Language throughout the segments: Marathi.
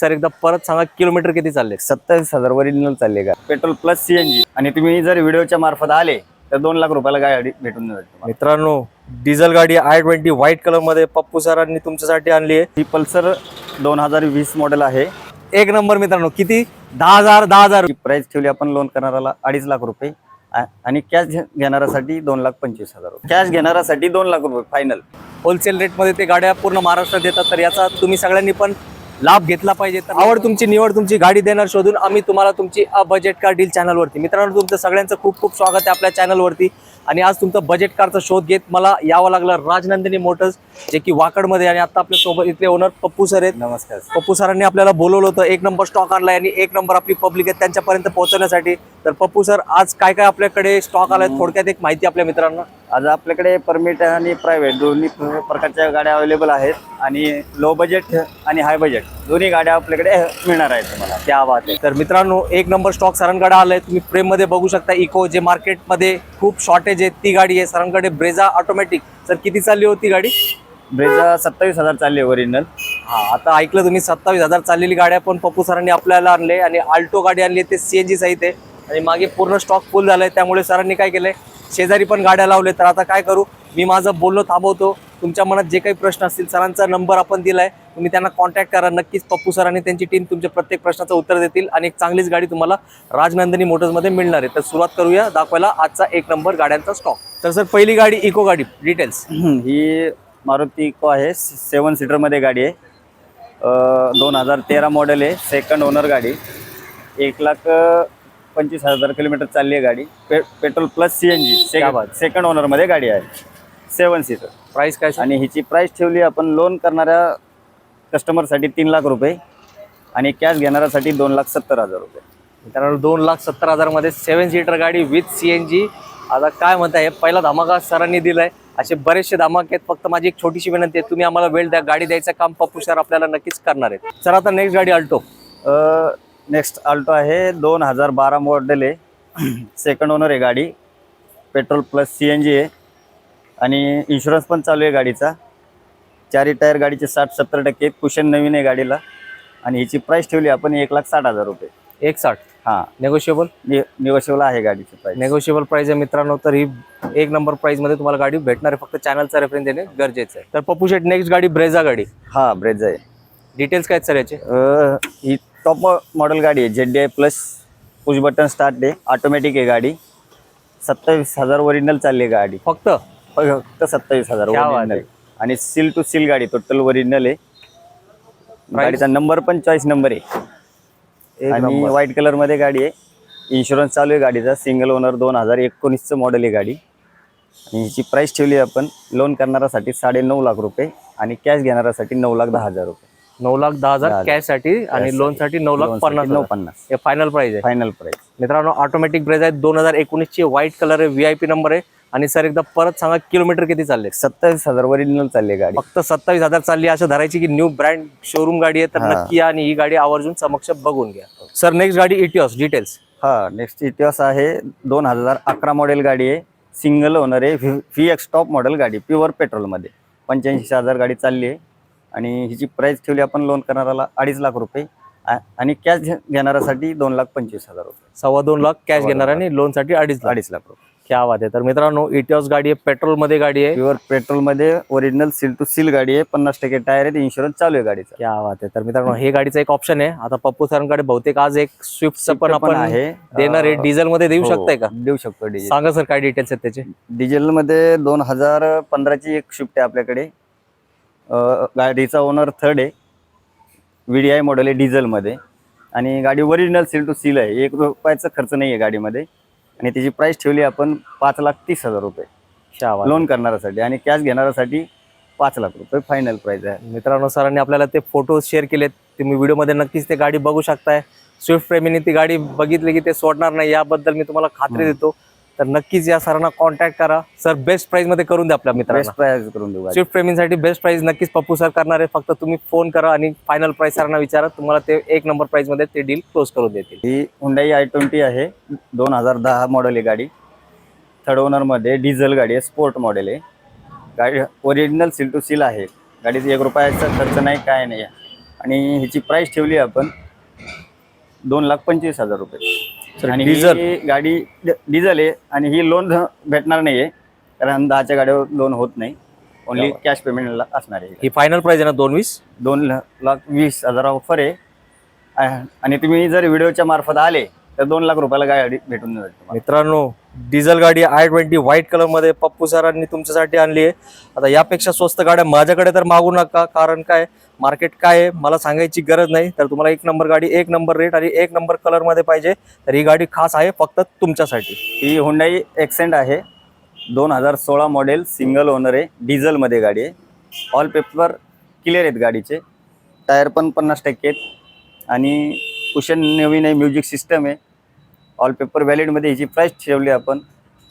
सर एकदा परत सांगा, किलोमीटर किती चालले? 27,000 ओरिजिनल चालले का, पेट्रोल प्लस सीएनजी. आणि तुम्ही जर व्हिडिओच्या मार्फत आले तर 2 लाख रुपयाला गाडी भेटून जाईल तुम्हाला. मित्रांनो, डिझेल गाडी i20 व्हाईट कलर मध्ये पप्पू सरांनी तुमच्यासाठी आणली आहे. ही पल्सर 2020 मॉडेल आहे. एक नंबर मित्रांनो. किती? 10,000 प्राइस ठेवली आपण लोन करणाऱ्याला 2.5 लाख रुपये आणि कॅश घेणाऱ्यासाठी 2,25,000 रुपये. कॅश घेणाऱ्यासाठी 2 लाख रुपये फायनल. होलसेल रेट मध्ये ते गाड्या पूर्ण महाराष्ट्रात देतात. तर याचा तुम्ही सगळ्यांनी पण लाभ घेतला पाहिजे. तर आवड तुमची, निवड तुमची, गाडी देणार शोधून आम्ही तुम्हाला तुमची बजेट कार डील चॅनलवरती. मित्रांनो, तुमचं सगळ्यांचं खूप खूप स्वागत आहे आपल्या चॅनलवरती. आणि आज तुमचं बजेट कारचा शोध घेत मला यावं लागलं राजनंदिनी मोटर्स, जे की वाकडमध्ये. आणि आता आपल्या सोबत इथले ओनर पप्पू सर आहेत. नमस्कार. पप्पू सरांनी आपल्याला बोलवलं होतं. एक नंबर स्टॉक आणलाय आणि एक नंबर आपली पब्लिक आहे त्यांच्यापर्यंत पोहोचवण्यासाठी. तर पप्पू सर, आज काय काय आपल्याकडे स्टॉक आलाय, थोडक्यात एक माहिती आपल्या मित्रांना. आज आपल्याकडे परमिट आणि प्रायव्हेट दोन्ही प्रकारच्या गाड्या अवेलेबल आहेत. आणि लो बजेट आणि हाय बजेट दोन्ही गाड्या आपल्याकडे मिळणार आहेत तुम्हाला. त्या बात आहे. तर मित्रांनो, एक नंबर स्टॉक सरांकडे आलाय. तुम्ही फ्रेम मध्ये बघू शकता. इको, जे मार्केटमध्ये खूप शॉर्टेज आहे, ती गाडी आहे सरांकडे. Brezza automatic. सर किती चालली होती गाडी? ब्रेझा 27,000 चालली ओरिजिनल. हा, आता ऐकलं तुम्ही, 27,000 चाललेली गाड्या पण पप्पू सरांनी आपल्याला आणले. आणि आल्टो गाडी आणली, ते सीएनजी सहित आहे. आणि मागे पूर्ण स्टॉक फुल झालाय. त्यामुळे सरांनी काय केलंय, शेजारी पण गाड्या लावले. तर आता काय करू, मी माझं बोलणं थांबवतो. तुमच्या मनात जे काही प्रश्न असतील, सरांचा नंबर आपण दिलाय, तुम्ही त्यांना कॉन्टॅक्ट करा. नक्कीच पप्पू सर आणि त्यांची टीम तुमच्या प्रत्येक प्रश्नाचं उत्तर देतील. आणि एक चांगलीच गाडी तुम्हाला राजनंदिनी मोटर्समध्ये मिळणार आहे. तर सुरुवात करूया दाखवायला आजचा एक नंबर गाड्यांचा स्टॉक. तर सर, पहिली गाडी इको गाडी, डिटेल्स. ही मारुती इको आहे, 7 सीटर मध्ये गाडी आहे. 2013 मॉडेल आहे. सेकंड ओनर गाडी. 1,25,000 किलोमीटर चालली आहे गाडी. Petrol plus CNG. Second owner मध्ये गाडी आहे, 7 सीटर. प्राइस काय? आणि हिची प्राइस ठेवली आपण लोन करणाऱ्या कस्टमरसाठी 3 लाख रुपये आणि कॅश घेणाऱ्यासाठी 2,70,000 रुपये. मित्रांनो, 2,70,000 मध्ये 7 सीटर गाडी विथ सीएनजी. आता काय म्हणताय, पहिला धमाका सरांनी दिलाय. असे बरेचसे धमाके आहेत. फक्त माझी एक छोटीशी विनंती आहे, तुम्ही आम्हाला वेळ द्या. गाडी द्यायचं काम पप्पू सर आपल्याला नक्कीच करणार आहेत. सर, आता नेक्स्ट गाडी अल्टो. नेक्स्ट अल्टो आहे, 2012 मॉडेल आहे. सेकंड ओनर आहे गाडी. पेट्रोल प्लस सीएनजी आहे. आणि इन्शुरन्स पण चालू आहे गाडीचा. 4 टायर गाडीचे 60-70% कुशन नवीन आहे गाडीला. आणि हिची प्राइस ठेवली आपण 1,60,000 रुपये. 1,60,000. हां, नेगोशिएबल. निगोशिएबल आहे गाडीची प्राइस. नेगोशिएबल प्राइस आहे मित्रांनो. तर ही एक नंबर प्राइस मध्ये तुम्हाला गाडी भेटणार आहे. फक्त चॅनलचा रेफरन्स देणे गरजेचं आहे. तर पप्पू शेट, नेक्स्ट गाडी ब्रेझा गाडी. हा, ब्रेझा आहे. डिटेल्स काय सर याचे? ही टॉप मॉडेल गाडी आहे. ZDI plus push button start आहे. ऑटोमॅटिक आहे गाडी. 27,000 ओरिजिनल चालली आहे गाडी. फक्त 27,000 ओरिजिनल. आणि सील टू सील गाडी टोटल ओरिजिनल आहे. गाडीचा नंबर पण चॉईस नंबर आहे. आणि व्हाईट कलर मध्ये गाडी आहे. इन्शुरन्स चालू आहे गाडीचा. सिंगल ओनर 2019चं मॉडेल आहे गाडी. आणि हिची प्राइस ठेवली आपण लोन करणाऱ्यासाठी 9.5 लाख रुपये आणि कॅश घेणाऱ्यासाठी 9,10,000 रुपये. 9,10,000 कॅश साठी आणि लोन साठी 9,50,000. हे फायनल प्राइस आहे. Final price. मित्रांनो, ऑटोमॅटिक ब्रेझा आहे. 2019 ची व्हाईट कलर आहे. VIP नंबर आहे. आणि सर, एकदा परत सांगा, किलोमीटर किती चालले? 27,000 ओरिजिनल चालली गाडी. फक्त 27,000 चालली. असं धरायची की न्यू ब्रँड शोरूम गाडी आहे. तर नक्की आणि ही गाडी आवर्जून समक्ष बघून घ्या. सर, नेक्स्ट गाडी इटिओस, डिटेल्स. हा, नेक्स्ट इटिओस आहे. 2011 मॉडेल गाडी आहे. सिंगल ओनर आहे. VX टॉप मॉडेल गाडी, प्युअर पेट्रोलमध्ये. 85,000 गाडी चालली आहे. आणि हिची प्राइस ठेवली आपण लोन करणाऱ्याला 2.5 लाख रुपये आणि कॅश घेणाऱ्यासाठी 2,25,000 रुपये. 2.25 लाख कॅश घेणार आणि लोन साठी 2.5 लाख रुपये. क्या बात आहे. तर मित्रांनो, इटिओस गाडी आहे, पेट्रोल मध्ये गाडी आहे. प्युअर पेट्रोल मध्ये ओरिजिनल सील टू सील गाडी आहे. 50% टायर आहेत. इन्शुरन्स चालू आहे गाडीचा. क्या बात आहे. तर मित्रांनो, हे गाडीचा एक ऑप्शन आहे. आता पप्पू सरांकडे बहुतेक आज एक स्विफ्टचं पण आपण आहे देणार आहे. डिझेल मध्ये देऊ शकताय का? देऊ शकतो. डिझेल सांगा सर, काय डिटेल्स आहेत त्याचे? डिझेल मध्ये 2015ची एक स्विफ्ट आहे आपल्याकडे. गाडीचा ओनर थर्ड आहे. VDI मॉडेल आहे डिझेल मध्ये. आणि गाडी ओरिजिनल सील टू सील आहे. 1 रुपयाचा खर्च नाही आहे गाडीमध्ये. आणि त्याची प्राइस ठेवली आपण 5,30,000 रुपये लोन करणाऱ्यासाठी आणि कॅश घेणाऱ्यासाठी 5 लाख रुपये फायनल प्राइस आहे. मित्रांनो, सरांनी आपल्याला ते फोटो शेअर केलेत. तुम्ही व्हिडिओमध्ये नक्कीच ते गाडी बघू शकताय. स्विफ्ट प्रेमीने ती गाडी बघितली की ते सोडणार नाही, याबद्दल मी तुम्हाला खात्री देतो. तर नक्कीच या सरांना कॉन्टॅक्ट करा. सर, बेस्ट प्राइस मध्ये करून द्या आपल्या मित्रांना. बेस्ट प्राइस करून देऊ. स्विफ्ट प्रेमींसाठी बेस्ट प्राइस नक्कीच पप्पू सर करणार आहे. फक्त तुम्ही फोन करा आणि फायनल प्राइस सरांना विचारा. तुम्हाला ते एक नंबर प्राइस मध्ये ते डील क्लोज करून देतील. ही Hyundai i20 आहे. 2010 मॉडेल आहे गाडी. थर्ड ओनर मध्ये डिझेल गाडी आहे. स्पोर्ट मॉडेल आहे. गाडी ओरिजिनल सील टू सील आहे. गाडीचा 1 रुपयाचा खर्च नाही, काय नाही. आणि ह्याची प्राइस ठेवली आपण 2,25,000 रुपये. आणि डिझेल ही गाडी डिझेल आहे आणि ही लोन भेटणार नाहीये, कारण 10च्या गाडीवर लोन होत नाही. ओनली कॅश पेमेंटला असणार आहे. ही फायनल प्राइस आहे ना 2,20,000? 2,20,000 ऑफर आहे. आणि तुम्ही जर व्हिडिओच्या मार्फत आले तर 2 लाख रुपयाला गाडी भेटून जाईल तुम्हाला. मित्रांनो, डिझेल गाडी i20 व्हाईट कलर मध्ये पप्पू सरांनी तुमच्यासाठी आणली आहे. आता यापेक्षा स्वस्त गाड्या माझ्याकडे तर मागू नका, कारण काय मार्केट काय आहे मला सांगायची गरज नाही. तर तुम्हाला एक नंबर गाडी, एक नंबर रेट आणि एक नंबर कलर मध्ये पाहिजे तर ही गाडी खास आहे फक्त तुमच्यासाठी. ही हुंडाई एक्सेंट आहे, 2016 मॉडेल, सिंगल ओनर आहे, डिझेल मध्ये गाडी आहे. ऑल पेपर क्लिअर आहेत गाडीचे, टायर पण 50% आहेत आणि कुशन नवीन आहे, म्युझिक सिस्टम आहे. ऑल पेपर व्हॅलिड मध्ये ह्याची प्राइस ठेवली आपण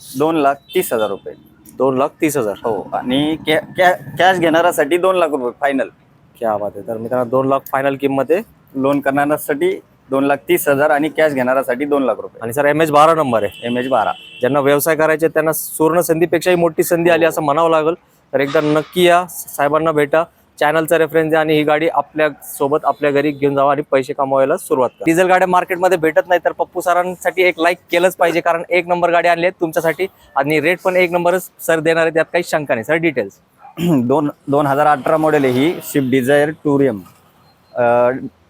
2,30,000 रुपये. 2,30,000. हो, आणि कॅश घेणाऱ्यासाठी 2 लाख रुपये फायनल. क्या बात आहे. तर मित्रांनो 2 लाख फायनल किंमत आहे. लोन करणाऱ्यासाठी 2,30,000 आणि कॅश घेणाऱ्यासाठी 2 लाख रुपये. आणि सर MH12 नंबर आहे. MH12. ज्यांना व्यवसाय करायचे त्यांना सुवर्ण संधीपेक्षाही मोठी संधी आली असं म्हणावं लागेल. तर एकदा नक्की या, साहेबांना भेटा, चॅनलचा रेफरन्स द्या आणि ही गाडी आपल्या सोबत आपल्या घरी घेऊन जावा आणि पैसे कमवायला सुरुवात करा. डिझेल गाड्या मार्केटमध्ये भेटत नाही तर पप्पू सरांसाठी एक लाईक केलंच पाहिजे, कारण एक नंबर गाडी आणली आहे तुमच्यासाठी आणि रेट पण एक नंबरच सर देणार आहे, त्यात काही शंका नाही. Sir details. 2018 मॉडेल आहे ही, स्विफ्ट डिझायर टुरियम.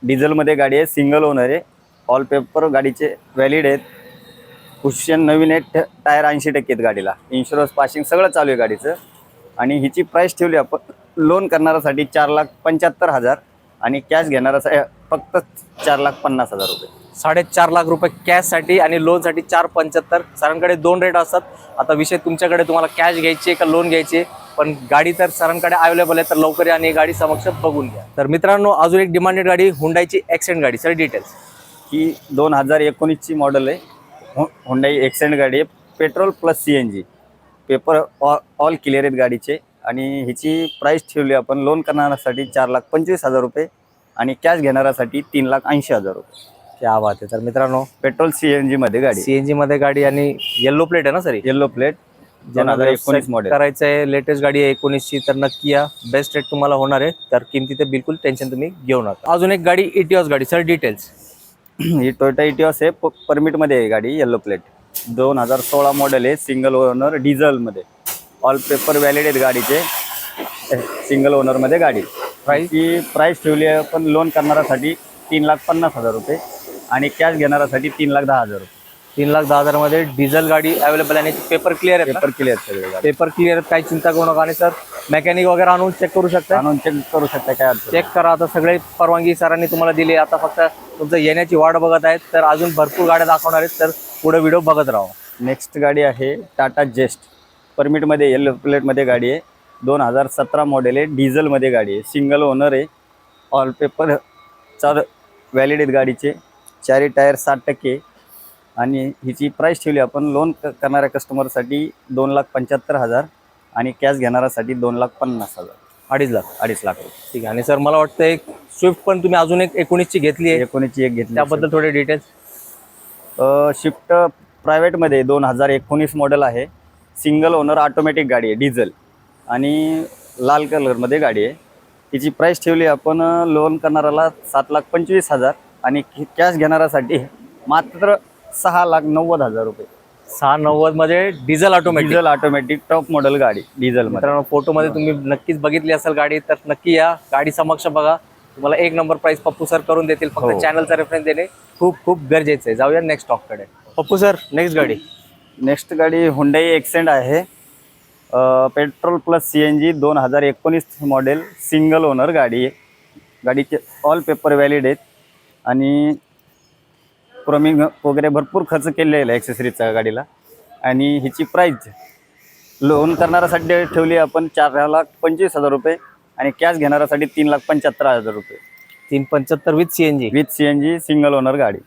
डिझेलमध्ये गाडी आहे, सिंगल ओनर आहे. ऑल पेपर गाडीचे व्हॅलिड आहेत, कुशन नवीन आहेत, टायर 80% आहेत गाडीला, इन्शुरन्स पासिंग सगळं चालू आहे गाडीचं. आणि हिची प्राइस ठेवली आपण लोन करणाऱ्यासाठी 4,75,000 आणि कॅश घेणारा फक्त 4,50,000 रुपये. 4.5 लाख रुपये कॅशसाठी आणि लोनसाठी 4,75,000. सरांकडे 2 रेट असतात. आता विषय तुमच्याकडे, तुम्हाला कॅश घ्यायची का लोन घ्यायची, पण गाडी तर सरांकडे अवेलेबल आहे, तर लवकर या आणि गाडी समक्ष बघून घ्या. तर मित्रांनो, अजून एक डिमांडेड गाडी हुंडाईची एक्सेंट गाडी. Sir details. ही 2019ची मॉडेल आहे, हुंडाई एक्सेंट गाडी आहे, petrol plus CNG. Paper all clear आहेत गाडीचे. आणि हिची प्राइस ठेवली आपण लोन करणाऱ्यासाठी 4,25,000 रुपये आणि कॅश घेणाऱ्यासाठी 3,80,000 रुपये. क्या बात आहे. तर मित्रांनो, पेट्रोल CNG मध्ये गाडी, CNG मध्ये गाडी आणि येल्लो प्लेट आहे ना सर? Yellow plate, 2019 model. करायचं आहे, लेटेस्ट गाडी आहे 19ची, तर नक्की या, बेस्ट रेट तुम्हाला होणार आहे. तर किमती ते बिलकुल टेन्शन तुम्ही घेऊ नका. अजून एक गाडी इटिओस गाडी. Sir details. ही टोयोटा इटिओस आहे, परमिट मध्ये आहे गाडी, येल्लो प्लेट, 2016 मॉडेल आहे, सिंगल ओनर, डिझेल मध्ये, ऑल पेपर व्हॅलिड आहेत गाडीचे, सिंगल ओनर मध्ये गाडी. ही प्राइस ठेवली आहे आपण लोन करणाऱ्यासाठी 3,50,000 रुपये आणि कॅश घेणाऱ्यासाठी 3,10,000 रुपये. 3,10,000 मध्ये डिझेल गाडी अवेलेबल आहे. पेपर क्लिअर आहे. पेपर क्लिअर सगळे, पेपर क्लिअर काही चिंता करू नका. आणि सर मेकॅनिक वगैरे आणून चेक करू शकता, आणून चेक करू शकता, काय अडचण चेक करा. आता सगळे परवानगी सरांनी तुम्हाला दिली, आता फक्त तुमचं येण्याची वाट बघत आहेत. तर अजून भरपूर गाड्या दाखवणार आहेत, तर पुढे व्हिडिओ बघत राहा. नेक्स्ट गाडी आहे टाटा जेस्ट, परमिट मध्ये, येल्लो प्लेट मध्ये गाडी आहे, 2017 मॉडेल आहे, डिझेल मध्ये गाडी आहे, सिंगल ओनर आहे, ऑल पेपर व्हॅलिड आहेत गाडीचे, 4 टायर 60% आणि हिची प्राइस ठेवली आपण लोन करणाऱ्या कस्टमरसाठी 2,75,000 आणि कॅश घेणाऱ्यासाठी 2,50,000. 2.5 लाख रुपये. ठीक आहे. आणि सर मला वाटतं एक स्विफ्ट पण तुम्ही अजून एक 19ची घेतली आहे, 19ची एक घेतली, त्याबद्दल थोडे डिटेल्स. स्विफ्ट प्रायव्हेटमध्ये 2019 मॉडेल आहे, सिंगल ओनर, ऑटोमॅटिक गाडी आहे, डिझेल आणि लाल कलरमध्ये गाडी आहे. तिची प्राइस ठेवली आपण लोन करणाऱ्याला 7,25,000 आणि कॅश घेणाऱ्यासाठी मात्र 6,90,000 रुपये. 690 मध्ये डिझेल ऑटोमॅटिक टॉप मॉडेल गाडी डिझेल. मित्रांनो, फोटो मध्ये तुम्ही नक्कीच बघितली असेल गाडी, तर नक्की या, गाडी समक्ष बघा, तुम्हाला एक नंबर प्राइस पप्पू सर करून देतील. फक्त चॅनलचा रेफरन्स देणे खूप खूप गरजेचं आहे. जाऊया नेक्स्ट स्टॉक कडे. पप्पू सर, नेक्स्ट गाडी हुंडाई एक्सेंट आहे, petrol plus CNG, 2019 model, single owner गाडी आहे. गाडीचे ऑल पेपर व्हॅलिड आहेत आणि प्रोमिंग वगैरे भरपूर खर्च केलेला आहे ॲक्सेसरीजचा गाडीला. आणि हिची प्राइस लोन करणाऱ्यासाठी ठेवली आपण 4,25,000 रुपये आणि कॅश घेणाऱ्यासाठी 3,75,000 रुपये. 375 विथ CNG, सिंगल ओनर गाडी.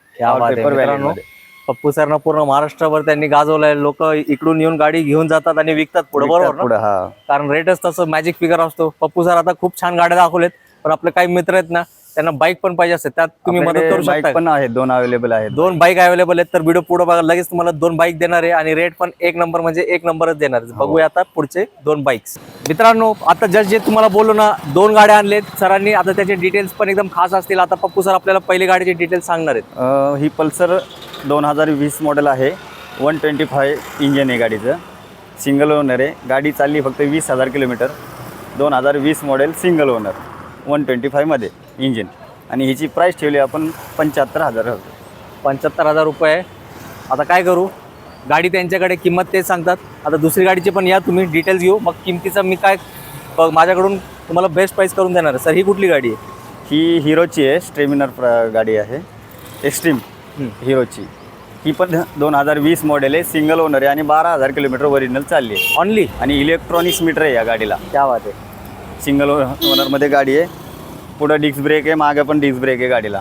पप्पू सरना पूर्ण महाराष्ट्रावर त्यांनी गाजवलंय. लोक इकडून येऊन गाडी घेऊन जातात आणि विकतात पुढे, बरोबर ना? कारण रेटच तसं मॅजिक फिगर असतो. पप्पू सर आता खूप छान गाड्या दाखवलेत, पण आपले काही मित्र आहेत ना, त्यांना बाईक पण पाहिजे असते त्यात तुम्ही मदत करू बाईक शकता. पण आहेत, 2 अवेलेबल आहेत. 2 बाईक अवेलेबल आहेत तर व्हिडिओ पुढे बघा, लगेच तुम्हाला 2 बाईक देणार आहे आणि रेट पण 1 नंबर म्हणजे 1 नंबरच देणार. बघूया आता पुढचे 2 बाईक्स. मित्रांनो आता जस्ट जे तुम्हाला बोललो ना 2 गाड्या आणलेत सरांनी, आता त्याचे डिटेल्स पण एकदम खास असतील. आता पप्पू सर आपल्याला पहिली गाडीचे डिटेल्स सांगणार आहेत. ही पल्सर 2020 मॉडेल आहे. 125 इंजन आहे गाडीचं, सिंगल ओनर आहे. गाडी चालली फक्त 20,000 किलोमीटर. 2020 मॉडेल सिंगल ओनर 125 मध्ये इंजिन. आणि हिची प्राईस ठेवली आपण 75,000 रुपये. 75,000 रुपये. आता काय करू, गाडी त्यांच्याकडे किंमत तेच सांगतात. आता दुसरी गाडीची पण या तुम्ही डिटेल्स घेऊ, मग किमतीचं मी काय माझ्याकडून तुम्हाला बेस्ट प्राईस करून देणार आहे. सर ही कुठली गाडी आहे? ही हिरोची आहे, स्ट्रेमिनर गाडी आहे, एक्स्ट्रीम हिरोची. ही पण 2020 मॉडेल आहे, सिंगल ओनर आहे आणि 12,000 किलोमीटर ओरिजिनल चालली आहे ऑनली. आणि इलेक्ट्रॉनिक्स मीटर आहे या गाडीला. क्या बात आहे. सिंगल ओनरमध्ये गाडी आहे. पुढं डिस्क ब्रेक आहे, मागे पण डिस्क ब्रेक आहे गाडीला.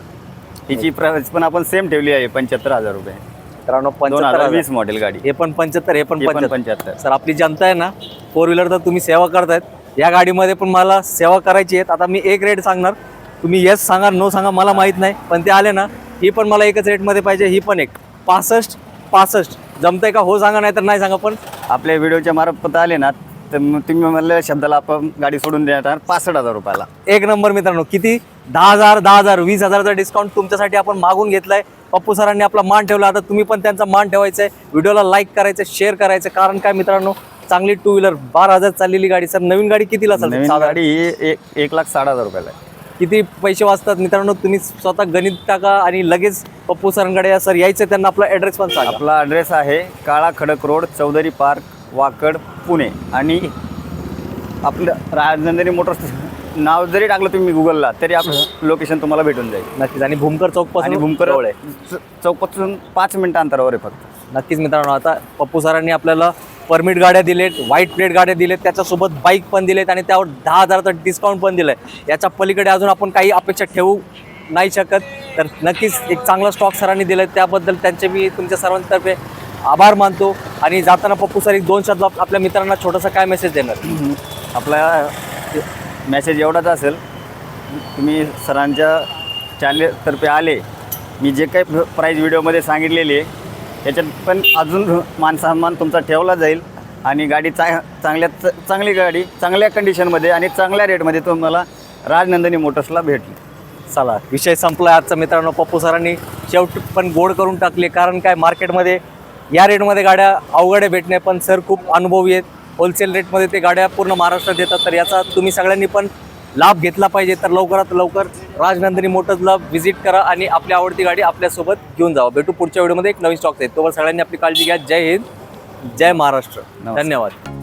हिची प्राईस पण आपण सेम ठेवली आहे 75,000 रुपये. मित्रांनो 2020 मॉडेल गाडी. हे पण 75, हे पण 75. 75. सर आपली जनता आहे ना, 4 व्हीलर तर तुम्ही सेवा करतायत, या गाडीमध्ये पण मला सेवा करायची आहे. आता मी एक रेट सांगणार, तुम्ही येस सांगा नो सांगा मला माहित नाही, पण ते आले ना ही पण मला एकच रेटमध्ये पाहिजे. ही पण एक 65 जमतंय का? हो सांगा, नाही तर नाही सांगा. पण आपल्या व्हिडिओच्या मार्फत आले ना तर मग तुम्ही म्हणलं शब्दाला आपण गाडी सोडून देणार 65,000 रुपयाला. 1 नंबर मित्रांनो. किती? 10,000 10,000 20,000चा डिस्काउंट तुमच्यासाठी आपण मागून घेतलाय. पप्पू सरांनी आपला मान ठेवला, आता तुम्ही पण त्यांचा मान ठेवायचा आहे. व्हिडिओला लाईक करायचं, शेअर करायचं. कारण काय मित्रांनो, चांगली 2 व्हीलर 12,000 चाललेली गाडी. सर नवीन गाडी कितीला नवीन चालते? गाडी ही 1,60,000 रुपयाला आहे. किती पैसे वाचतात मित्रांनो, तुम्ही स्वतः गणित टाका आणि लगेच पप्पू सरांकडे या. सर यायचं त्यांना आपला ॲड्रेस पण सांगा. आपला ॲड्रेस आहे काळा खडक रोड, चौधरी पार्क, वाकड, पुणे. आणि आपलं राजनंदिनी मोटर्स नाव जरी टाकलं तुम्ही गुगलला तरी आपलं लोकेशन तुम्हाला भेटून जाईल. नक्कीच. आणि भूमकर चौक आणि पासून भूमकर जवळ आहे. चौकापासून 5 मिनिटं अंतरावर आहे फक्त. नक्कीच मित्रांनो. आता पप्पू सरांनी आपल्याला परमिट गाड्या दिलेत, व्हाईट प्लेट गाड्या दिलेत, त्याच्यासोबत बाईक पण दिलेत आणि त्यावर 10,000चा डिस्काउंट पण दिलाय. याच्या पलीकडे अजून आपण काही अपेक्षा ठेवू नाही शकत. तर नक्कीच एक चांगला स्टॉक सरांनी दिलाय, त्याबद्दल त्यांचे मी तुमच्या सर्वांतर्फे आभार मानतो. आणि जाताना पप्पू सर एक 2 शब्द आपल्या मित्रांना छोटासा काय मेसेज देणार? आपला मेसेज एवढाच असेल, तुम्ही सरांच्या चॅनलतर्फे आले, मी जे काही प्राईज व्हिडिओमध्ये सांगितलेली आहे याच्यात पण अजून मानसन्मान तुमचा ठेवला जाईल. आणि गाडी चांगली गाडी चांगल्या कंडिशनमध्ये आणि चांगल्या रेटमध्ये तुम्हाला राजनंदिनी मोटर्सला भेटली. चला विषय संपला आजचा मित्रांनो. पप्पू सरांनी शेवटी पण गोड करून टाकले. कारण काय, मार्केटमध्ये या रेटमध्ये गाड्या अवघड आहे भेटणे, पण सर खूप अनुभवी आहेत. होलसेल रेटमध्ये ते गाड्या पूर्ण महाराष्ट्रात देतात. तर याचा तुम्ही सगळ्यांनी पण लाभ घेतला पाहिजे. तर लवकरात लवकर राजनंदिनी मोटर्सला व्हिजिट करा आणि आपली आवडती गाडी आपल्यासोबत घेऊन जावा. भेटू पुढच्या व्हिडिओमध्ये एक नवीन स्टॉक आहे. तोवर सगळ्यांनी आपली काळजी घ्या. जय हिंद, जय महाराष्ट्र. धन्यवाद.